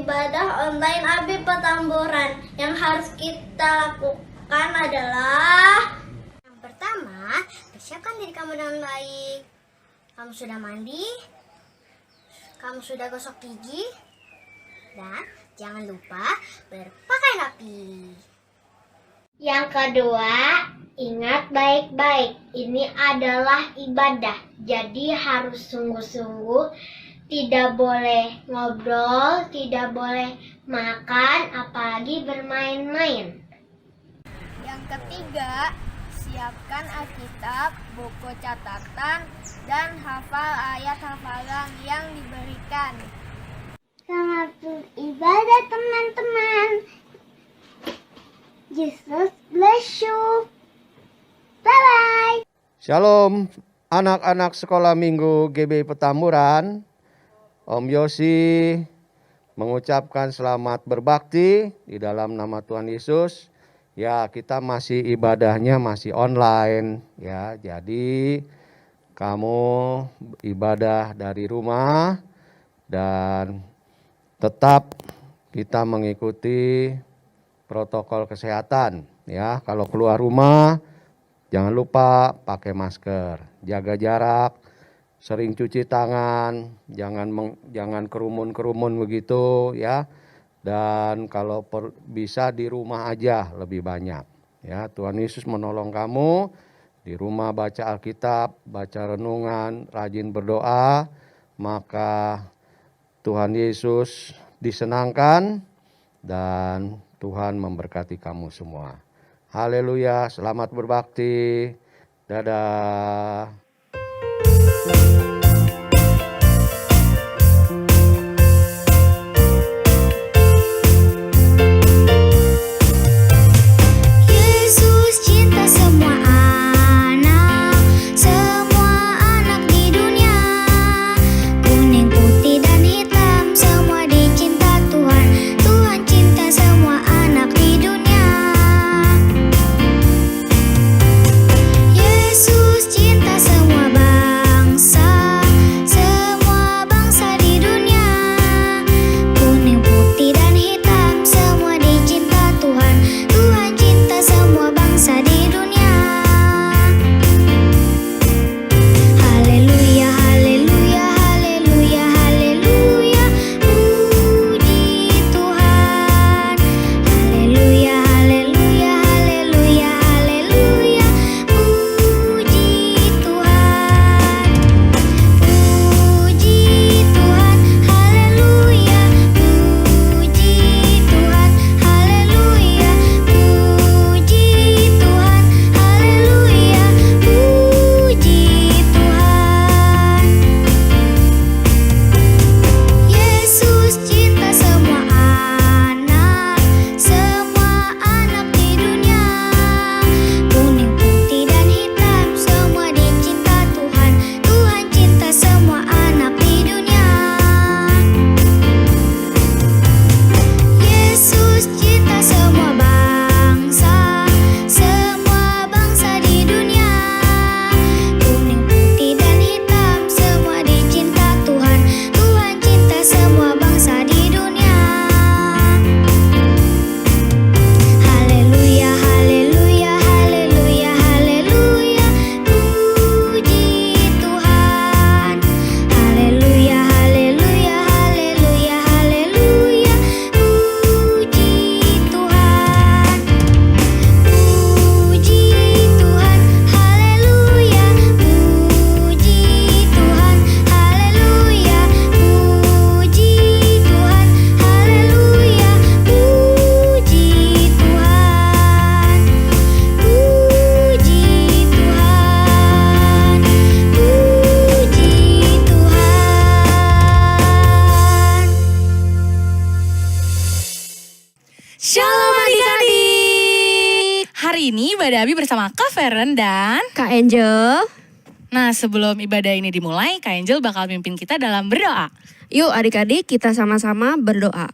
ibadah online AB Petamburan. Yang harus kita lakukan adalah yang pertama, persiapkan diri kamu dengan baik. Kamu sudah mandi, kamu sudah gosok gigi, dan jangan lupa berpakaian rapi. Yang kedua, ingat baik-baik, ini adalah ibadah, jadi harus sungguh-sungguh, tidak boleh ngobrol, tidak boleh makan, apalagi bermain-main. Yang ketiga, siapkan Alkitab, buku catatan, dan hafal ayat hafalan yang diberikan. Selamat beribadah teman-teman. Jesus bless you. Bye-bye. Shalom anak-anak sekolah minggu GB Petamburan. Om Yosi mengucapkan selamat berbakti di dalam nama Tuhan Yesus. Ya, kita masih ibadahnya masih online ya. Jadi kamu ibadah dari rumah dan tetap kita mengikuti protokol kesehatan ya. Kalau keluar rumah jangan lupa pakai masker, jaga jarak, sering cuci tangan, jangan kerumun-kerumun begitu ya. Dan kalau bisa di rumah aja lebih banyak ya. Tuhan Yesus menolong kamu di rumah, baca Alkitab, baca renungan, rajin berdoa, maka Tuhan Yesus disenangkan dan Tuhan memberkati kamu semua. Haleluya, selamat berbakti. Dadah. Yesus cinta semua anak di dunia. Kuning, putih, dan hitam, semua dicinta Tuhan. Tuhan cinta semua anak di dunia. Yesus cinta semua bangsa di dunia. Kuning, putih, dan hitam, semua dicinta Tuhan. Tuhan cinta semua bangsa di dunia. Haleluya, haleluya, haleluya, haleluya. Puji Tuhan. Haleluya, haleluya, haleluya, haleluya. Puji Tuhan. Puji Tuhan. Haleluya. Puji Tuhan. Haleluya. Puji Tuhan. Haleluya. Puji Tuhan. Yesus cinta semua anak di dunia. Kuning, putih, dan hitam, semua dicinta Tuhan. Tuhan cinta semua anak di dunia. Yesus cinta semua bangsa di dunia. Kuning, putih, dan hitam, semua dicinta Tuhan. Tuhan cinta semua bangsa di dunia. Haleluya, haleluya, haleluya, haleluya. Puji Tuhan. Haleluya, haleluya, haleluya, haleluya. Puji Tuhan. Puji Tuhan. Haleluya. Puji Tuhan. Haleluya. Puji Tuhan. Haleluya. Puji Tuhan. Puji Tuhan. Puji Tuhan. Shalom adik-adik. Hari ini ibadah Abi bersama Kak Feren dan Kak Angel. Nah, sebelum ibadah ini dimulai, Kak Angel bakal mimpin kita dalam berdoa. Yuk adik-adik kita sama-sama berdoa.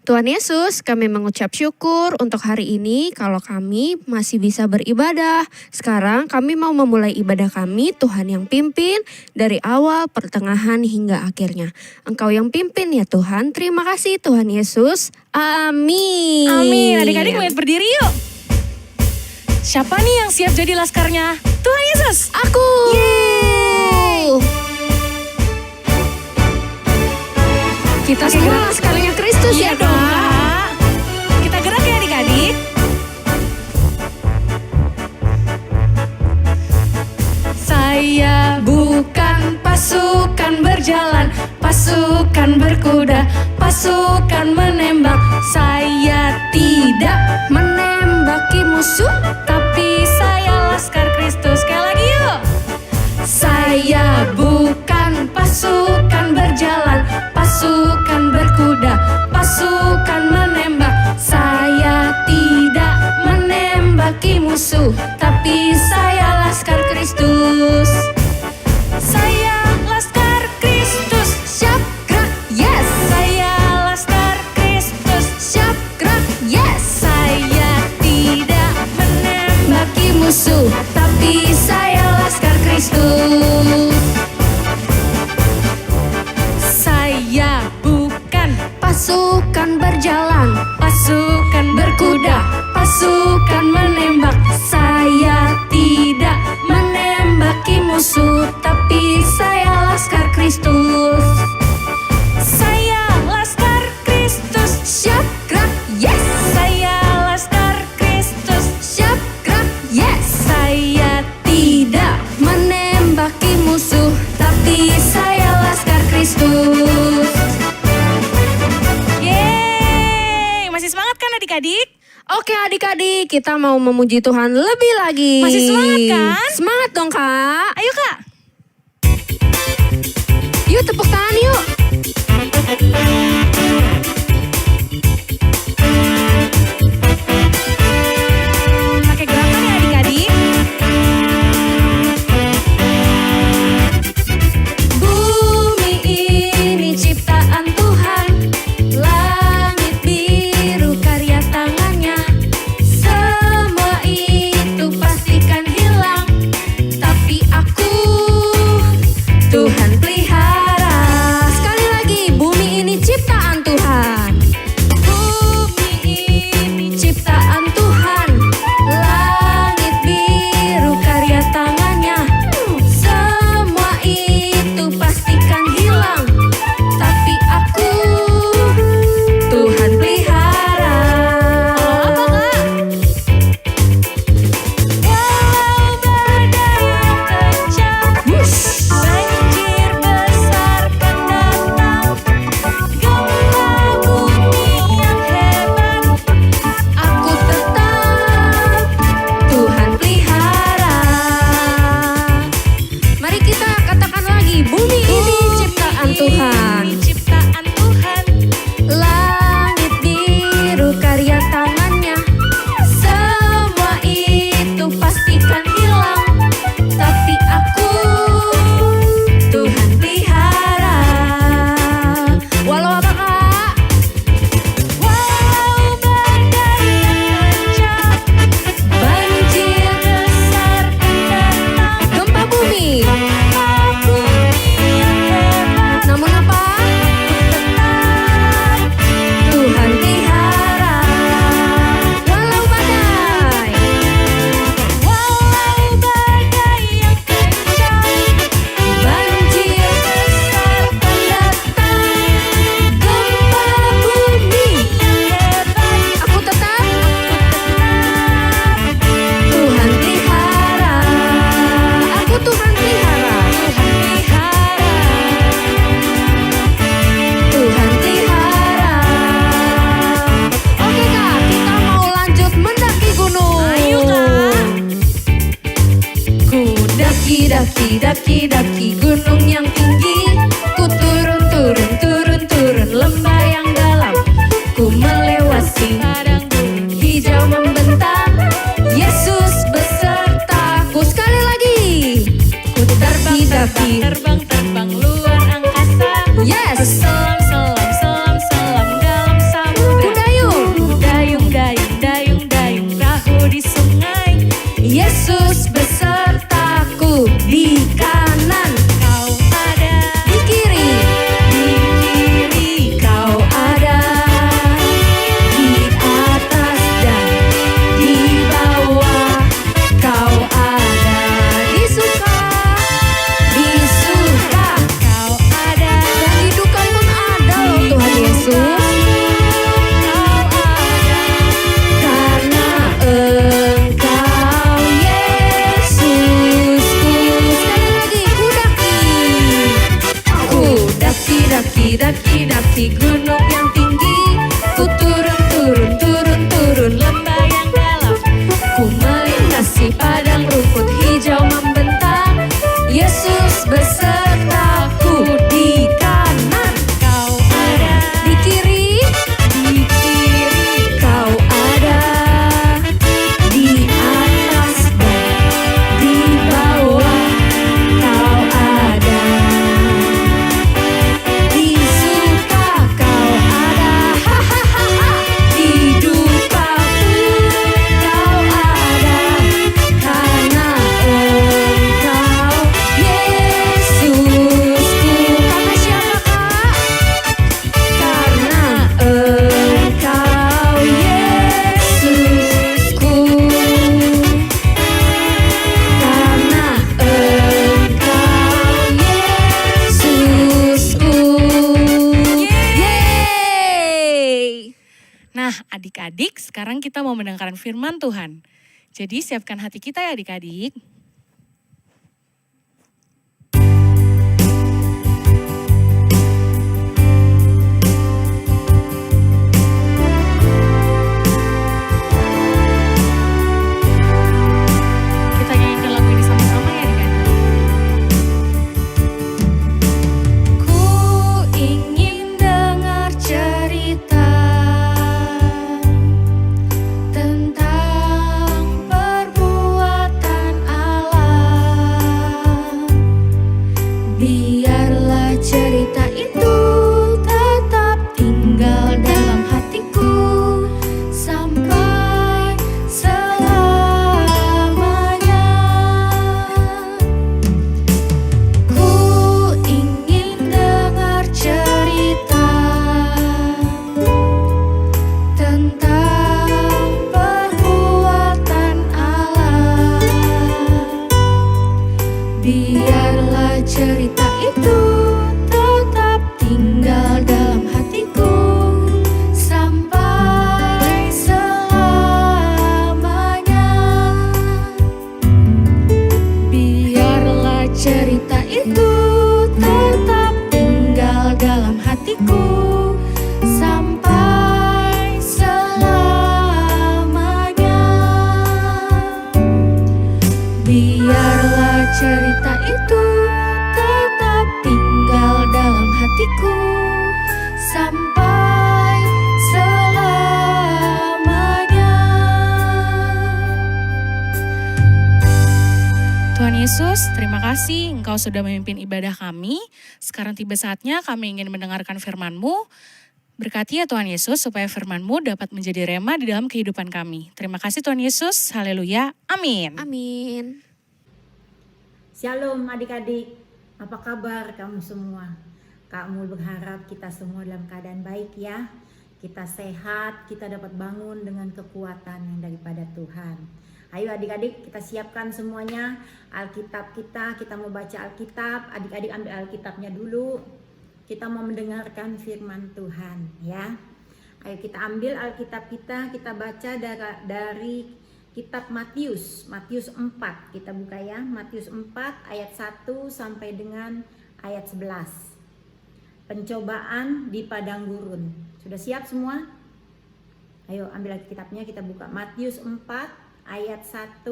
Tuhan Yesus, kami mengucap syukur untuk hari ini kalau kami masih bisa beribadah. Sekarang kami mau memulai ibadah kami, Tuhan yang pimpin dari awal, pertengahan hingga akhirnya. Engkau yang pimpin ya Tuhan. Terima kasih Tuhan Yesus. Amin. Amin. Adik-adik mulai berdiri yuk. Siapa nih yang siap jadi laskarnya Tuhan Yesus? Aku. Yeay. Kita semua laskarnya Kristus Iya ya dong, Kak. Kak. Kita gerak ya adik-adik. Saya bukan pasukan berjalan, pasukan berkuda, pasukan menembak. Saya tidak menembaki musuh, tapi saya laskar Kristus. Sekali lagi yuk. Saya bukan pasukan berjalan, pasukan berkuda, pasukan menembak. Saya tidak menembaki musuh, tapi saya laskar Kristus. Saya laskar Kristus. Siap, gerak, yes. Saya laskar Kristus. Siap, gerak, yes. Saya tidak menembaki musuh, tapi saya laskar Kristus. Saya bukan Pasukan berjalan, pasukan berkuda, pasukan menembak. Saya tidak menembaki musuh, tapi saya laskar Kristus. Saya laskar Kristus. Siap, gerak, yes. Saya laskar Kristus. Siap, gerak, yes. Saya tidak menembaki musuh, tapi saya laskar Kristus. Yeay, masih semangat kan adik-adik? Oke adik-adik, kita mau memuji Tuhan lebih lagi. Masih semangat kan? Semangat dong Kak. Ayo Kak. Yuk tepuk tangan yuk. Pakai gerakan ya adik-adik. Bumi ini ciptaan Tuhan, langit biru karya tangannya. Semua itu pastikan hilang, tapi aku Tuhan pelihara. Sekali lagi, bumi ini ciptaan Tuhan. Bumi ini ciptaan Tuhan, langit biru karya tangannya. Semua itu pastikan hilang, tapi aku Tuhan pelihara. Apa Kak? Walau badai yang kencang, banjir besar kan datang, gempa bumi yang hebat, aku tetap Tuhan pelihara. Mari kita katakan lagi, bumi ini ciptaan Tuhan. Ciptaan Tuhan, Langit biru karya tangannya. semua itu pastikan hilang, tapi aku Tuhan pelihara. Walau apa Kak? Walau badai yang kencang, banjir besar kan datang, Gempa bumi. gempa bumi yang hebat, Namun apa? tetap Tuhan pelihara. Walau badai. Walau badai yang kencang, banjir besar kan datang, gempa bumi yang hebat, Aku tetap. Tuhan pelihara. Aku Tuhan pelihara. Tuhan pelihara. Oke Kak, kita mau lanjut mendaki gunung. Ayo Kak. Ku daki gunung yang tinggi, ku turun lembah yang dalam, ku melewati padang gurun hijau membentang, Yesus besertaku. Sekali lagi. Ku terbang luar angkasa, Yes. selam dalam samudra. adik-adik, sekarang kita mau mendengarkan firman Tuhan. Jadi siapkan hati kita ya adik-adik. Kita nyanyikan lagu ini sama-sama ya adik-adik. Ku ingin dengar cerita tentang perbuatan Allah. Biarlah cerita itu tetap tinggal dalam hatiku sampai selamanya. Ku ingin dengar cerita tentang perbuatan Allah. Biarlah cerita itu tetap tinggal dalam hatiku sampai selamanya. Biarlah cerita itu tetap tinggal dalam hatiku sampai selamanya. Biarlah cerita itu tetap tinggal dalam hatiku sampai selamanya. Tuhan Yesus, terima kasih Engkau sudah memimpin ibadah kami. Sekarang tiba saatnya kami ingin mendengarkan firman-Mu. Berkati ya Tuhan Yesus supaya firman-Mu dapat menjadi rema di dalam kehidupan kami. Terima kasih Tuhan Yesus, haleluya, amin. Amin. Shalom adik-adik, apa kabar kamu semua? Kak Mul berharap kita semua dalam keadaan baik ya. Kita sehat, kita dapat bangun dengan kekuatan yang daripada Tuhan. Ayo adik-adik kita siapkan semuanya Alkitab kita mau baca Alkitab. Adik-adik ambil Alkitabnya dulu. Kita mau mendengarkan firman Tuhan ya. Ayo kita ambil Alkitab kita baca dari kitab Matius 4, kita buka ya, Matius 4 ayat 1 sampai dengan ayat 11. Pencobaan di padang gurun. Sudah siap semua? Ayo ambil Alkitabnya, kita buka Matius 4 ayat 1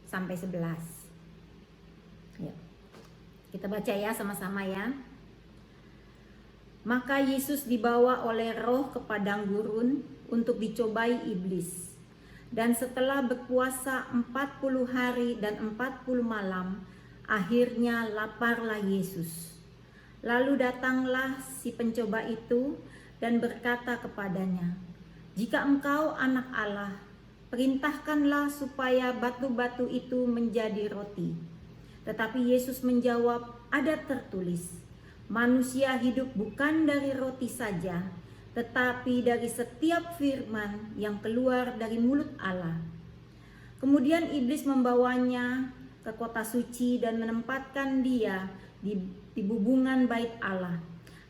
sampai 11. Ayo. Kita baca ya sama-sama ya. Maka Yesus dibawa oleh Roh ke padang gurun untuk dicobai iblis. Dan setelah berpuasa 40 hari dan 40 malam, akhirnya laparlah Yesus. Lalu datanglah si pencoba itu dan berkata kepadanya, "Jika engkau anak Allah, perintahkanlah supaya batu-batu itu menjadi roti." Tetapi Yesus menjawab, "Ada tertulis, manusia hidup bukan dari roti saja, tetapi dari setiap firman yang keluar dari mulut Allah." Kemudian iblis membawanya ke kota suci dan menempatkan dia di bubungan bait Allah.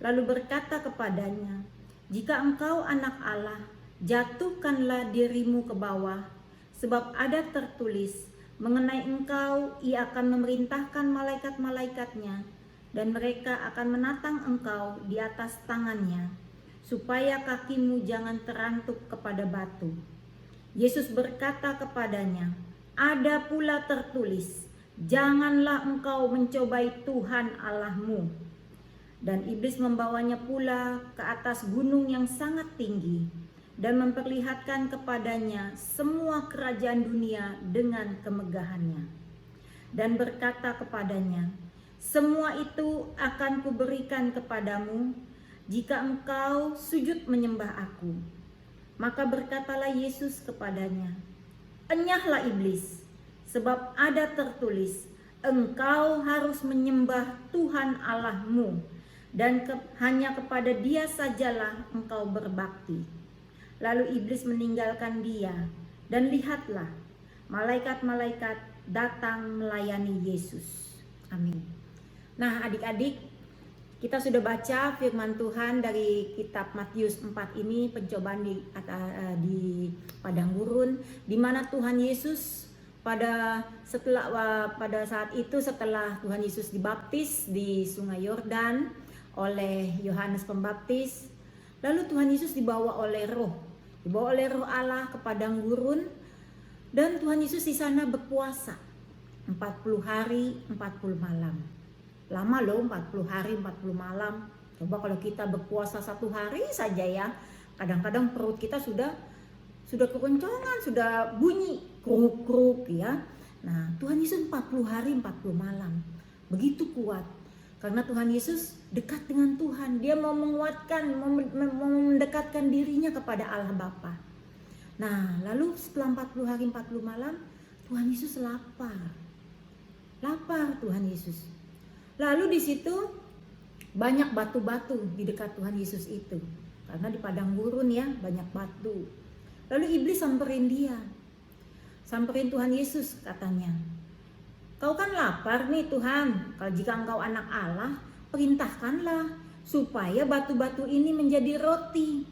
Lalu berkata kepadanya, "Jika engkau anak Allah, jatuhkanlah dirimu ke bawah, sebab ada tertulis, mengenai engkau ia akan memerintahkan malaikat-malaikatnya, dan mereka akan menatang engkau di atas tangannya, supaya kakimu jangan terantuk kepada batu." Yesus berkata kepadanya, "Ada pula tertulis, janganlah engkau mencobai Tuhan Allahmu." Dan iblis membawanya pula ke atas gunung yang sangat tinggi dan memperlihatkan kepadanya semua kerajaan dunia dengan kemegahannya. Dan berkata kepadanya, "Semua itu akan kuberikan kepadamu jika engkau sujud menyembah aku." Maka berkatalah Yesus kepadanya, "Enyahlah iblis, sebab ada tertulis, engkau harus menyembah Tuhan Allahmu, dan hanya kepada Dia sajalah engkau berbakti." Lalu iblis meninggalkan dia, dan lihatlah, malaikat-malaikat datang melayani Yesus. Amin. Nah adik-adik, Kita sudah baca firman Tuhan dari kitab Matius 4 ini, pencobaan di padang gurun, di mana Tuhan Yesus pada saat itu setelah Tuhan Yesus dibaptis di Sungai Yordan oleh Yohanes Pembaptis, lalu Tuhan Yesus dibawa oleh Roh Allah ke padang gurun, dan Tuhan Yesus di sana berpuasa 40 hari 40 malam. Lama loh, 40 hari 40 malam. Coba kalau kita berpuasa 1 hari saja ya, kadang-kadang perut kita sudah keroncongan, sudah bunyi kruk-kruk ya. Nah, Tuhan Yesus 40 hari 40 malam. Begitu kuat. Karena Tuhan Yesus dekat dengan Tuhan. Dia mau menguatkan, mau mendekatkan dirinya kepada Allah Bapa. Nah, lalu setelah 40 hari 40 malam, Tuhan Yesus lapar. Lapar Tuhan Yesus. Lalu di situ banyak batu-batu di dekat Tuhan Yesus itu. Karena di padang gurun ya, banyak batu. Lalu iblis samperin dia. Samperin Tuhan Yesus katanya. Kau kan lapar nih Tuhan. Kalau jika engkau anak Allah, perintahkanlah supaya batu-batu ini menjadi roti.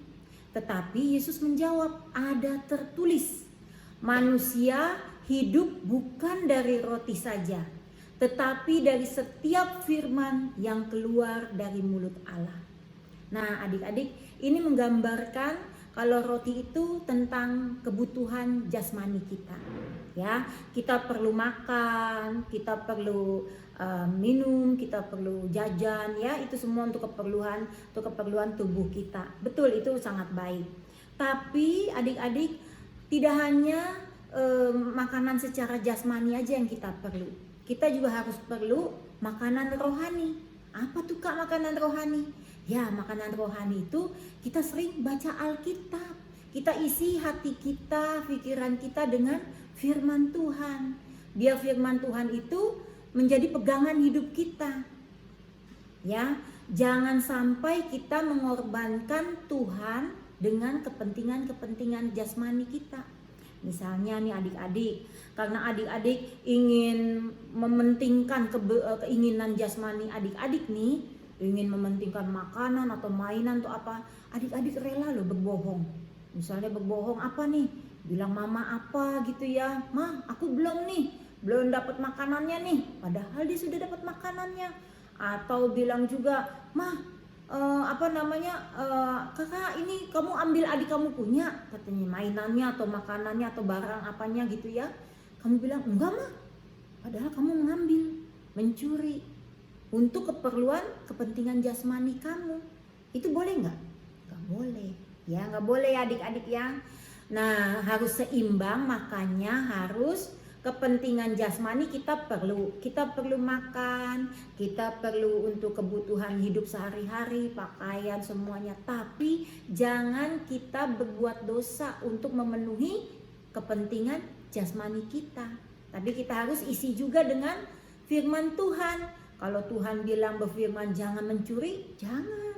Tetapi Yesus menjawab, ada tertulis, manusia hidup bukan dari roti saja, tetapi dari setiap firman yang keluar dari mulut Allah. Nah, adik-adik, ini menggambarkan kalau roti itu tentang kebutuhan jasmani kita. Ya, kita perlu makan, kita perlu minum, kita perlu jajan, ya, itu semua untuk keperluan tubuh kita. Betul, itu sangat baik. Tapi adik-adik, tidak hanya makanan secara jasmani aja yang kita perlu. Kita juga harus perlu makanan rohani. Apa tuh Kak makanan rohani? Ya, makanan rohani itu kita sering baca Alkitab. Kita isi hati kita, pikiran kita dengan firman Tuhan. Biar firman Tuhan itu menjadi pegangan hidup kita. Ya, jangan sampai kita mengorbankan Tuhan dengan kepentingan-kepentingan jasmani kita. Misalnya nih adik-adik, karena adik-adik ingin mementingkan keinginan jasmani adik-adik nih, ingin mementingkan makanan atau mainan atau apa, adik-adik rela loh berbohong. Misalnya berbohong apa nih, bilang mama apa gitu ya, ma aku belum dapat makanannya nih, padahal dia sudah dapat makanannya. Atau bilang juga, ma kakak ini kamu ambil adik kamu punya, katanya mainannya atau makanannya atau barang apanya gitu ya. Kamu bilang enggak mah, padahal kamu mengambil, mencuri untuk kepentingan jasmani kamu. Itu boleh nggak? Nggak boleh ya, nggak boleh adik-adik ya. Nah, harus seimbang, makanya harus kepentingan jasmani kita perlu makan, kita perlu untuk kebutuhan hidup sehari-hari, pakaian semuanya. Tapi jangan kita berbuat dosa untuk memenuhi kepentingan jasmani kita. Tapi kita harus isi juga dengan firman Tuhan. Kalau Tuhan bilang berfirman jangan mencuri, jangan.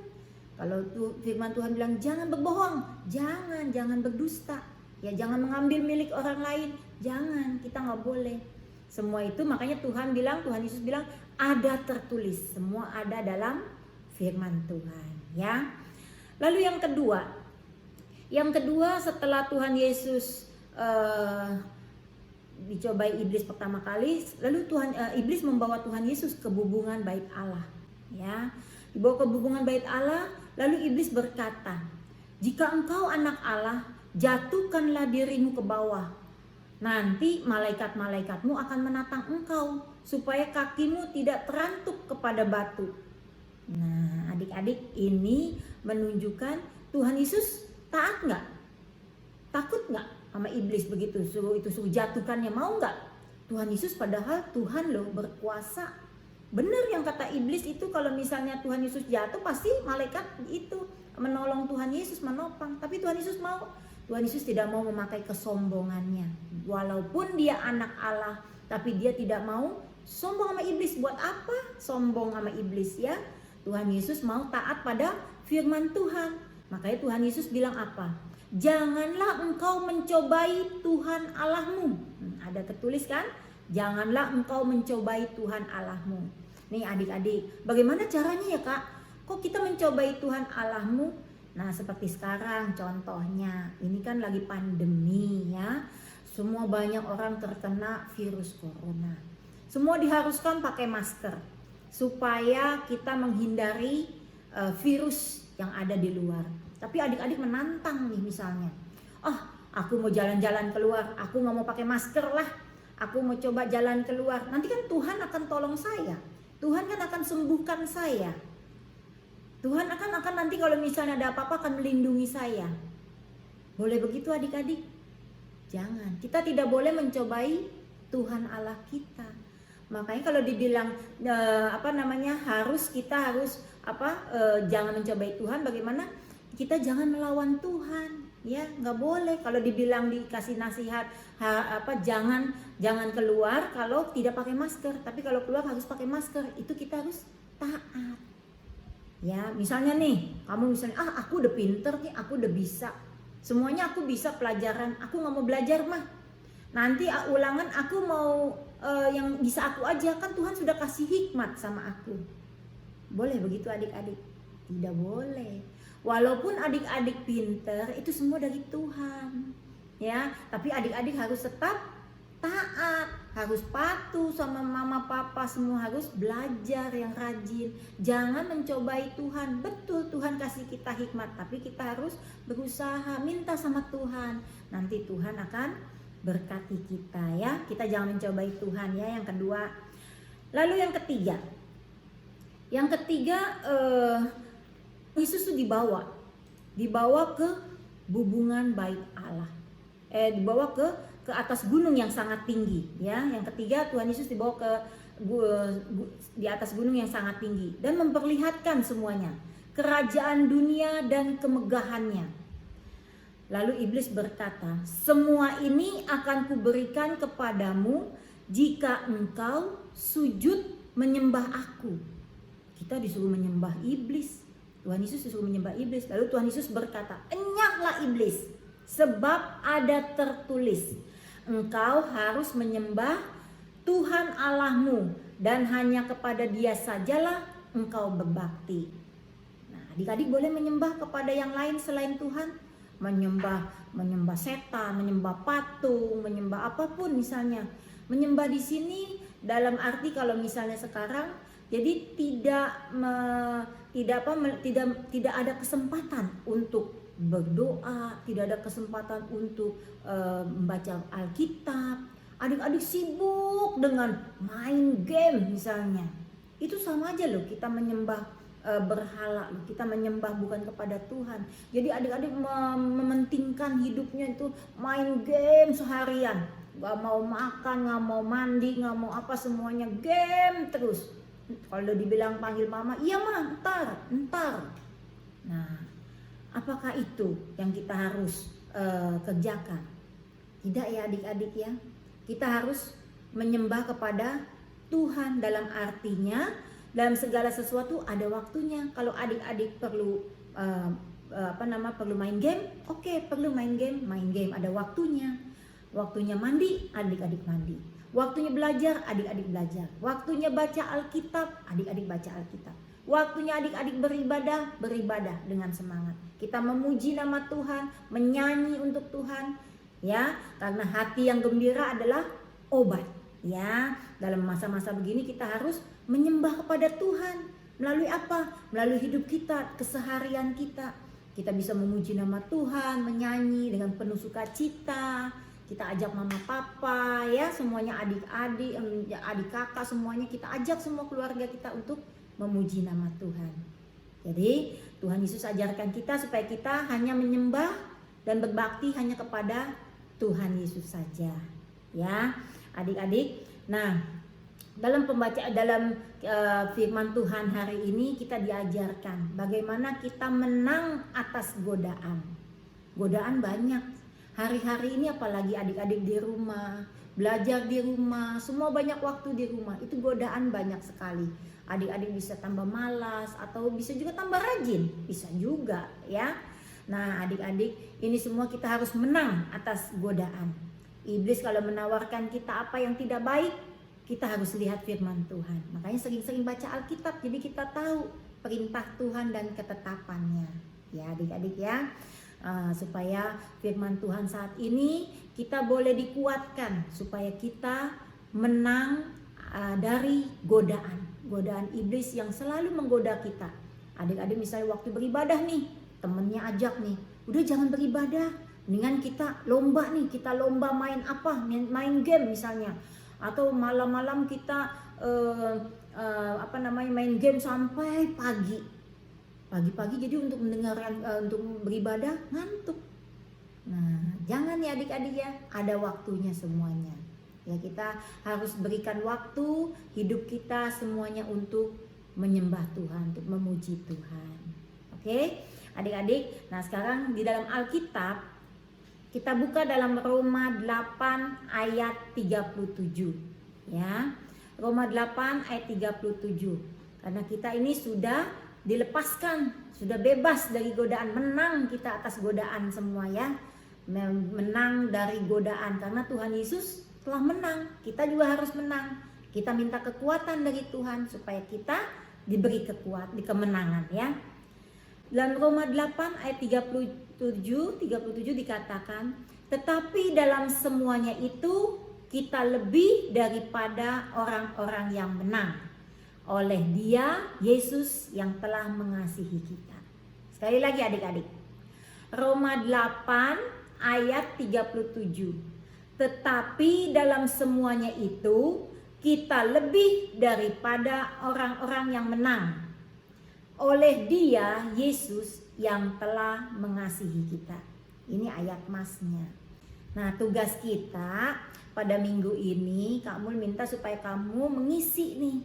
Kalau firman Tuhan bilang jangan berbohong, jangan berdusta. Ya, jangan mengambil milik orang lain, jangan, kita nggak boleh. Semua itu makanya Tuhan Yesus bilang ada tertulis, semua ada dalam firman Tuhan, ya. Lalu yang kedua setelah Tuhan Yesus dicobai iblis pertama kali, lalu iblis membawa Tuhan Yesus ke bubungan bait Allah, ya. Dibawa ke bubungan bait Allah, lalu iblis berkata, jika engkau anak Allah, jatuhkanlah dirimu ke bawah. Nanti malaikat-malaikatmu akan menatang engkau supaya kakimu tidak terantuk kepada batu. Nah, adik-adik, ini menunjukkan Tuhan Yesus taat nggak? Takut nggak sama iblis begitu? Suruh jatuhkannya, mau nggak? Tuhan Yesus padahal Tuhan loh, berkuasa. Benar yang kata iblis itu, kalau misalnya Tuhan Yesus jatuh pasti malaikat itu menolong Tuhan Yesus, menopang. Tapi Tuhan Yesus mau. Tuhan Yesus tidak mau memakai kesombongannya. Walaupun dia anak Allah, tapi dia tidak mau sombong sama iblis. Buat apa sombong sama iblis ya? Tuhan Yesus mau taat pada firman Tuhan. Makanya Tuhan Yesus bilang apa? Janganlah engkau mencobai Tuhan Allahmu. Ada tertulis kan? Janganlah engkau mencobai Tuhan Allahmu. Nih adik-adik, bagaimana caranya ya Kak? Kok kita mencobai Tuhan Allahmu? Nah, seperti sekarang contohnya, ini kan lagi pandemi ya. Semua banyak orang terkena virus corona. Semua diharuskan pakai masker supaya kita menghindari virus yang ada di luar. Tapi adik-adik menantang nih misalnya, aku mau jalan-jalan keluar, aku nggak mau pakai masker lah, aku mau coba jalan keluar. Nanti kan Tuhan akan tolong saya, Tuhan kan akan sembuhkan saya, Tuhan akan nanti kalau misalnya ada apa-apa akan melindungi saya. Boleh begitu adik-adik? Jangan, kita tidak boleh mencobai Tuhan Allah kita. Makanya kalau dibilang kita harus jangan mencobai Tuhan, bagaimana? Kita jangan melawan Tuhan, ya nggak boleh. Kalau dibilang dikasih nasihat jangan keluar kalau tidak pakai masker, tapi kalau keluar harus pakai masker, itu kita harus taat. Ya misalnya nih, kamu misalnya aku udah pinter nih, aku udah bisa semuanya, aku bisa pelajaran, aku nggak mau belajar mah. Nanti ulangan aku mau yang bisa aku aja, kan Tuhan sudah kasih hikmat sama aku. Boleh begitu adik-adik? Tidak boleh. Walaupun adik-adik pinter, itu semua dari Tuhan, ya. Tapi adik-adik harus tetap taat, harus patuh sama mama papa, semua harus belajar yang rajin. Jangan mencobai Tuhan. Betul Tuhan kasih kita hikmat, tapi kita harus berusaha, minta sama Tuhan. Nanti Tuhan akan berkati kita ya. Kita jangan mencobai Tuhan ya, yang kedua. Lalu yang ketiga. Yesus itu dibawa ke bubungan bait Allah. Dibawa ke atas gunung yang sangat tinggi ya. Yang ketiga, Tuhan Yesus dibawa di atas gunung yang sangat tinggi dan memperlihatkan semuanya, kerajaan dunia dan kemegahannya. Lalu iblis berkata, "Semua ini akan kuberikan kepadamu jika engkau sujud menyembah aku." Kita disuruh menyembah iblis. Tuhan Yesus disuruh menyembah iblis. Lalu Tuhan Yesus berkata, "Enyahlah iblis, sebab ada tertulis, engkau harus menyembah Tuhan Allahmu dan hanya kepada Dia sajalah engkau berbakti." Nah, adik-adik boleh menyembah kepada yang lain selain Tuhan? Menyembah setan, menyembah patung, menyembah apapun misalnya. Menyembah di sini dalam arti kalau misalnya sekarang, jadi tidak ada kesempatan untuk berdoa, tidak ada kesempatan untuk membaca Alkitab. Adik-adik sibuk dengan main game misalnya. Itu sama aja loh, kita menyembah berhala, kita menyembah bukan kepada Tuhan. Jadi adik-adik mementingkan hidupnya itu main game seharian, gak mau makan, gak mau mandi, gak mau apa, semuanya game terus. Kalau dibilang panggil mama, iya mah ntar. Nah, apakah itu yang kita harus kerjakan? Tidak ya adik-adik ya. Kita harus menyembah kepada Tuhan, dalam artinya dalam segala sesuatu ada waktunya. Kalau adik-adik perlu perlu main game, oke, perlu main game ada waktunya. Waktunya mandi, adik-adik mandi. Waktunya belajar, adik-adik belajar. Waktunya baca Alkitab, adik-adik baca Alkitab. Waktunya adik-adik beribadah dengan semangat. Kita memuji nama Tuhan, menyanyi untuk Tuhan, ya. Karena hati yang gembira adalah obat, ya. Dalam masa-masa begini kita harus menyembah kepada Tuhan. Melalui apa? Melalui hidup kita, keseharian kita. Kita bisa memuji nama Tuhan, menyanyi dengan penuh sukacita. Kita ajak mama papa ya, semuanya adik-adik, adik kakak, semuanya kita ajak semua keluarga kita untuk memuji nama Tuhan. Jadi Tuhan Yesus ajarkan kita supaya kita hanya menyembah dan berbakti hanya kepada Tuhan Yesus saja. Ya, adik-adik. Nah, dalam firman Tuhan hari ini kita diajarkan bagaimana kita menang atas godaan. Godaan banyak. Hari-hari ini apalagi adik-adik di rumah, belajar di rumah, semua banyak waktu di rumah, itu godaan banyak sekali. Adik-adik bisa tambah malas atau bisa juga tambah rajin, bisa juga ya. Nah adik-adik, ini semua kita harus menang atas godaan. Iblis kalau menawarkan kita apa yang tidak baik, kita harus lihat firman Tuhan. Makanya sering-sering baca Alkitab, jadi kita tahu perintah Tuhan dan ketetapannya. Ya adik-adik ya, supaya firman Tuhan saat ini kita boleh dikuatkan supaya kita menang dari godaan iblis yang selalu menggoda kita. Adik-adik misalnya waktu beribadah nih, temennya ajak nih, udah jangan beribadah, mendingan kita lomba nih, kita lomba main apa, main game misalnya, atau malam-malam kita main game sampai pagi-pagi jadi untuk mendengarkan untuk beribadah ngantuk. Nah jangan ya adik-adik ya, ada waktunya semuanya ya, kita harus berikan waktu hidup kita semuanya untuk menyembah Tuhan, untuk memuji Tuhan. Oke adik-adik, nah sekarang di dalam Alkitab kita buka dalam Roma 8 ayat 37 ya. Roma 8 ayat 37. Karena kita ini sudah dilepaskan, sudah bebas dari godaan, menang kita atas godaan semua ya. Menang dari godaan karena Tuhan Yesus telah menang. Kita juga harus menang. Kita minta kekuatan dari Tuhan supaya kita diberi kemenangan ya. Dalam Roma 8 ayat 37 dikatakan, tetapi dalam semuanya itu kita lebih daripada orang-orang yang menang oleh Dia Yesus yang telah mengasihi kita. Sekali lagi adik-adik. Roma 8 ayat 37. Tetapi dalam semuanya itu kita lebih daripada orang-orang yang menang oleh Dia Yesus yang telah mengasihi kita. Ini ayat masnya. Nah tugas kita pada minggu ini Kak Mul minta supaya kamu mengisi nih,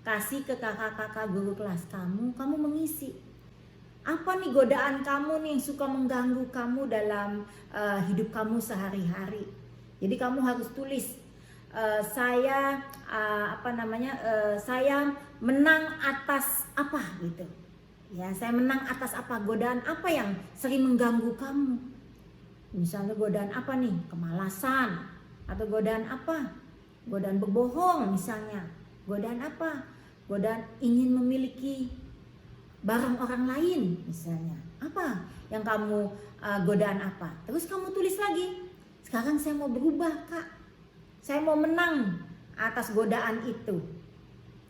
kasih ke kakak-kakak guru kelas kamu mengisi. Apa nih godaan kamu nih yang suka mengganggu kamu dalam hidup kamu sehari-hari. Jadi kamu harus tulis, saya menang atas apa gitu. Ya, saya menang atas apa, godaan apa yang sering mengganggu kamu. Misalnya godaan apa nih? Kemalasan. Atau godaan apa? Godaan berbohong misalnya. Godaan apa? Godaan ingin memiliki barang orang lain misalnya. Apa yang kamu godaan apa? Terus kamu tulis lagi. Sekarang saya mau berubah Kak. Saya mau menang atas godaan itu.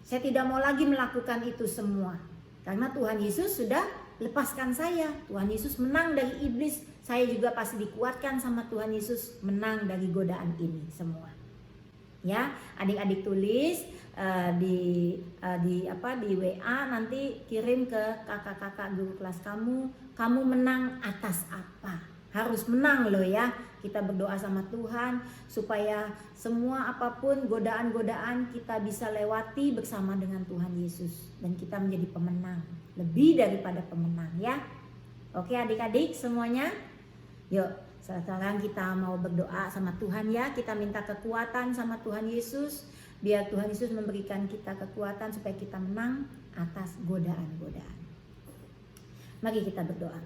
Saya tidak mau lagi melakukan itu semua. Karena Tuhan Yesus sudah lepaskan saya. Tuhan Yesus menang dari iblis. Saya juga pasti dikuatkan sama Tuhan Yesus menang dari godaan ini semua. Ya, adik-adik tulis di WA, nanti kirim ke kakak-kakak guru kelas kamu. Kamu menang atas apa? Harus menang loh ya. Kita berdoa sama Tuhan supaya semua apapun godaan-godaan kita bisa lewati bersama dengan Tuhan Yesus. Dan kita menjadi pemenang. Lebih daripada pemenang ya. Oke adik-adik semuanya. Yuk sekarang kita mau berdoa sama Tuhan ya. Kita minta kekuatan sama Tuhan Yesus. Biar Tuhan Yesus memberikan kita kekuatan supaya kita menang atas godaan-godaan. Mari kita berdoa.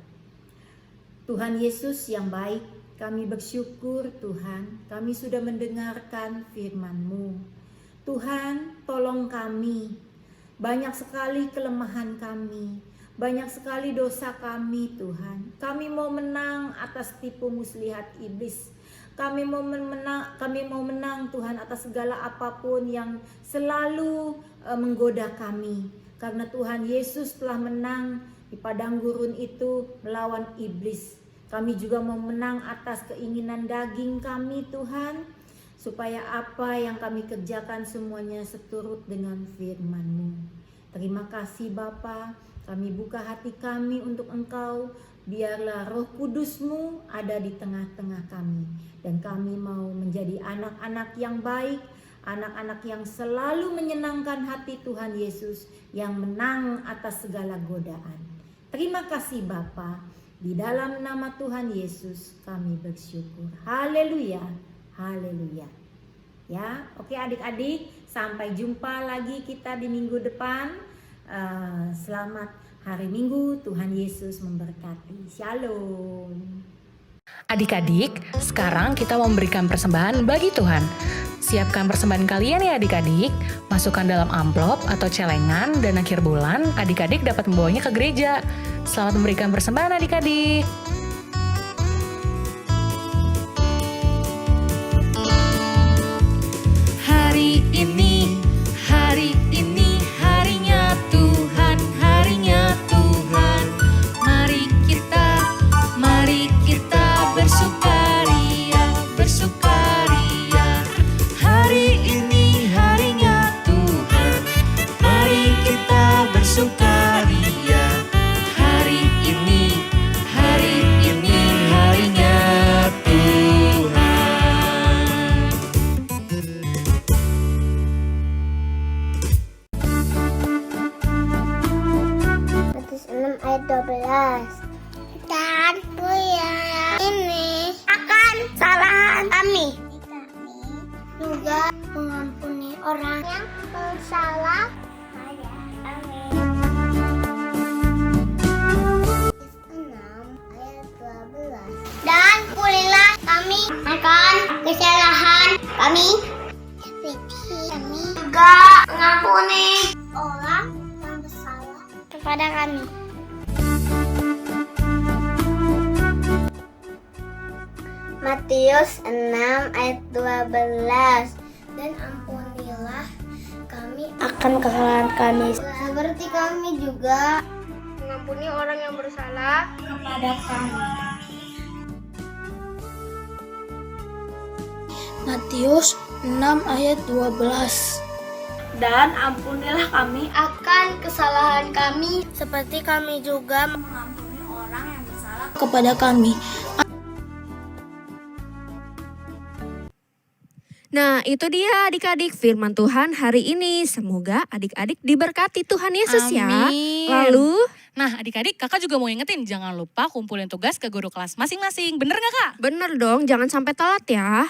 Tuhan Yesus yang baik, kami bersyukur Tuhan, kami sudah mendengarkan firman-Mu. Tuhan, tolong kami. Banyak sekali kelemahan kami, banyak sekali dosa kami Tuhan. Kami mau menang atas tipu muslihat iblis. Kami mau menang Tuhan atas segala apapun yang selalu menggoda kami. Karena Tuhan Yesus telah menang di padang gurun itu melawan iblis. Kami juga mau menang atas keinginan daging kami Tuhan. Supaya apa yang kami kerjakan semuanya seturut dengan firman-Mu. Terima kasih Bapa. Kami buka hati kami untuk Engkau. Biarlah Roh Kudus-Mu ada di tengah-tengah kami. Dan kami mau menjadi anak-anak yang baik. Anak-anak yang selalu menyenangkan hati Tuhan Yesus. Yang menang atas segala godaan. Terima kasih Bapa. Di dalam nama Tuhan Yesus kami bersyukur. Haleluya. Haleluya. Ya, oke adik-adik, sampai jumpa lagi kita di minggu depan. Selamat hari Minggu, Tuhan Yesus memberkati. Shalom. Adik-adik, sekarang kita memberikan persembahan bagi Tuhan. Siapkan persembahan kalian ya adik-adik, masukkan dalam amplop atau celengan dan akhir bulan adik-adik dapat membawanya ke gereja. Selamat memberikan persembahan adik-adik. Hari ini harinya Tuhan, harinya Tuhan. Mari kita bersukaria, bersukaria. Hari ini harinya Tuhan, mari kita bersukaria. Hari ini harinya Tuhan. Matius 6 ayat 12. Dan bulan ini akan kesalahan kami. Kami juga mengampuni orang yang bersalah pada kami. Matius 6 ayat 12. Dan ampunilah kami akan kesalahan kami. Seperti kami juga mengampuni orang yang bersalah kepada kami. Matius 6 ayat 12. Dan ampunilah kami akan kesalahan kami, seperti kami juga mengampuni orang yang bersalah kepada kami. Matius 6 ayat 12. Dan ampunilah kami akan kesalahan kami, seperti kami juga mengampuni orang yang bersalah Kepada kami. Nah, itu dia adik-adik firman Tuhan hari ini. Semoga adik-adik diberkati Tuhan Yesus ya. Amin. Lalu, Nah adik-adik, kakak juga mau ingetin, jangan lupa kumpulin tugas ke guru kelas masing-masing. Bener gak kak? bener dong, jangan sampai telat ya.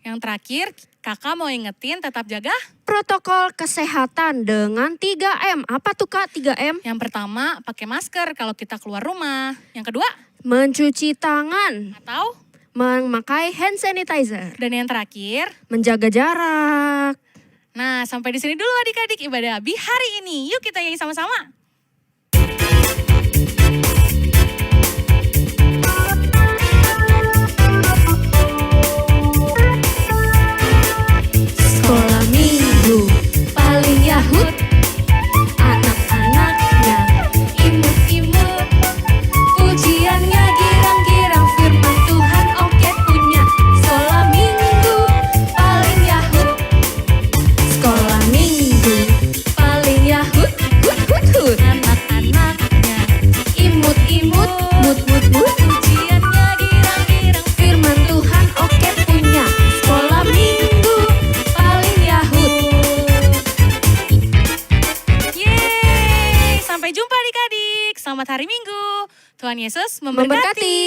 Yang terakhir, kakak mau ingetin tetap jaga. Protokol kesehatan dengan 3M. Apa tuh Kak 3M? Yang pertama, pakai masker kalau kita keluar rumah. Yang kedua, Mencuci tangan, atau memakai hand sanitizer, dan yang terakhir. menjaga jarak. Nah, sampai di sini dulu adik-adik ibadah Abi hari ini. Yuk kita nyanyi sama-sama. Sekolah minggu paling Yahud, anak-anaknya imut-imut, pujiannya girang-girang, firman Tuhan oke punya. Sekolah minggu paling Yahud, sekolah minggu paling Yahud, hut hut hut. Anak-anaknya Imut-imut, mut-mut-mut, pujiannya girang-girang. firman Tuhan oke punya. Sekolah minggu paling Yahud. Yeay, sampai jumpa adik-adik. Selamat hari Minggu. Tuhan Yesus memberkati. Memberkati.